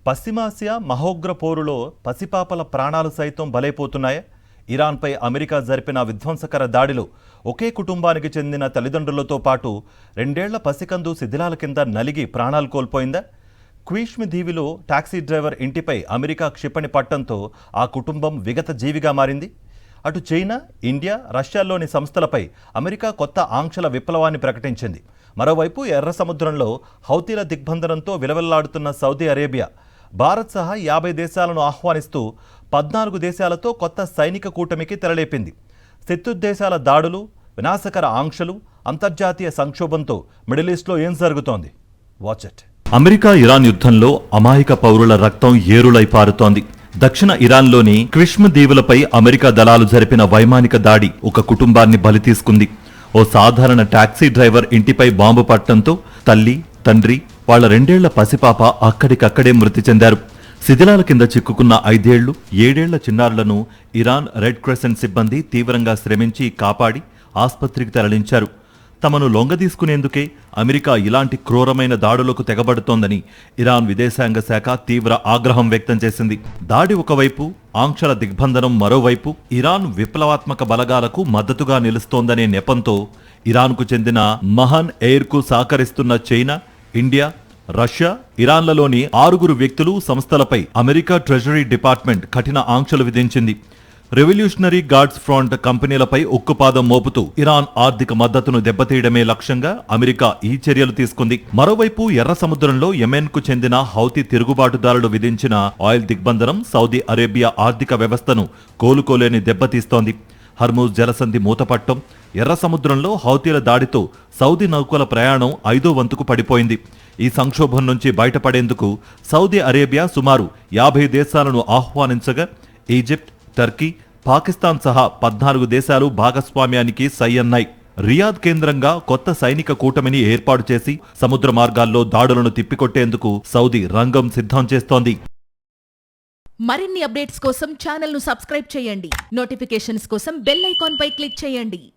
పశ్చిమాసియా మహోగ్ర పోరులో పసిపాపల ప్రాణాలు సైతం బలైపోతున్నాయా? ఇరాన్పై అమెరికా జరిపిన విధ్వంసకర దాడిలో ఒకే కుటుంబానికి చెందిన తల్లిదండ్రులతో పాటు 2 ఏళ్ల పసికందు శిథిలాల కింద నలిగి ప్రాణాలు కోల్పోయిందా? క్వీష్మి దీవిలో టాక్సీ డ్రైవర్ ఇంటిపై అమెరికా క్షిపణి పట్టడంతో ఆ కుటుంబం విగత జీవిగా మారింది. అటు చైనా, ఇండియా, రష్యాలోని సంస్థలపై అమెరికా కొత్త ఆంక్షల విప్లవాన్ని ప్రకటించింది. మరోవైపు ఎర్ర సముద్రంలో హౌతీల దిగ్బంధనంతో విలవెల్లాడుతున్న సౌదీ అరేబియా భారత్ సహా 50 దేశాలను ఆహ్వానిస్తూ 14 దేశాలతో కొత్త సైనిక కూటమికి తెరలేపింది. శత్రుదేశాల దాడులు, వినాశకర ఆంక్షలు, అంతర్జాతీయ సంక్షోభంతో మిడిల్ ఈస్ట్లో ఏం జరుగుతోంది? Watch it. అమెరికా ఇరాన్ యుద్ధంలో అమాయక పౌరుల రక్తం ఏరులై పారుతోంది. దక్షిణ ఇరాన్లోని క్విష్మ్ దీవులపై అమెరికా దళాలు జరిపిన వైమానిక దాడి ఒక కుటుంబాన్ని బలి తీసుకుంది. ఓ సాధారణ టాక్సీ డ్రైవర్ ఇంటిపై బాంబు పట్టడంతో తల్లి, తండ్రి, వాళ్ల 2 ఏళ్ల పసిపాప అక్కడికక్కడే మృతి చెందారు. శిథిలాల కింద చిక్కుకున్న 5 ఏళ్లు, 7 ఏళ్ల చిన్నారులను ఇరాన్ రెడ్ క్రెసెంట్ సిబ్బంది తీవ్రంగా శ్రమించి కాపాడి ఆస్పత్రికి తరలించారు. తమను లొంగదీసుకునేందుకే అమెరికా ఇలాంటి క్రూరమైన దాడులకు తెగబడుతోందని ఇరాన్ విదేశాంగ శాఖ తీవ్ర ఆగ్రహం వ్యక్తం చేసింది. దాడి ఒకవైపు, ఆంక్షల దిగ్బంధనం మరోవైపు ఇరాన్ విప్లవాత్మక బలగాలకు మద్దతుగా నిలుస్తోందనే నెపంతో ఇరాన్కు చెందిన మహన్ ఎయిర్కు సహకరిస్తున్న చైనా, ఇండియా, రష్యా, ఇరాన్లలోని 6 వ్యక్తులు, సంస్థలపై అమెరికా ట్రెజరీ డిపార్ట్మెంట్ కఠిన ఆంక్షలు విధించింది. రెవల్యూషనరీ గార్డ్స్ ఫ్రంట్ కంపెనీలపై ఉక్కుపాదం మోపుతూ ఇరాన్ ఆర్థిక మద్దతును దెబ్బతీయడమే లక్ష్యంగా అమెరికా ఈ చర్యలు తీసుకుంది. మరోవైపు ఎర్ర సముద్రంలో యెమెన్కు చెందిన హౌతీ తిరుగుబాటుదారులు విధించిన ఆయిల్ దిగ్బంధనం సౌదీ అరేబియా ఆర్థిక వ్యవస్థను కోలుకోలేని దెబ్బతీస్తోంది. హర్మూజ్ జలసంధి మూతపట్టం, ఎర్ర సముద్రంలో హౌతీల దాడితో సౌదీ నౌకల ప్రయాణం 5వ వంతుకు పడిపోయింది. ఈ సంక్షోభం నుంచి బయటపడేందుకు సౌదీ అరేబియా సుమారు 50 దేశాలను ఆహ్వానించగా ఈజిప్ట్, టర్కీ, పాకిస్తాన్ సహా 14 దేశాలు భాగస్వామ్యానికి సై అన్నాయి. రియాద్ కేంద్రంగా కొత్త సైనిక కూటమిని ఏర్పాటు చేసి సముద్ర మార్గాల్లో దాడులను తిప్పికొట్టేందుకు సౌదీ రంగం సిద్ధం చేస్తోంది. మరిన్ని అప్డేట్స్ కోసం ఛానల్ ను సబ్స్క్రైబ్ చేయండి. నోటిఫికేషన్స్ కోసం బెల్ ఐకాన్ పై క్లిక్ చేయండి.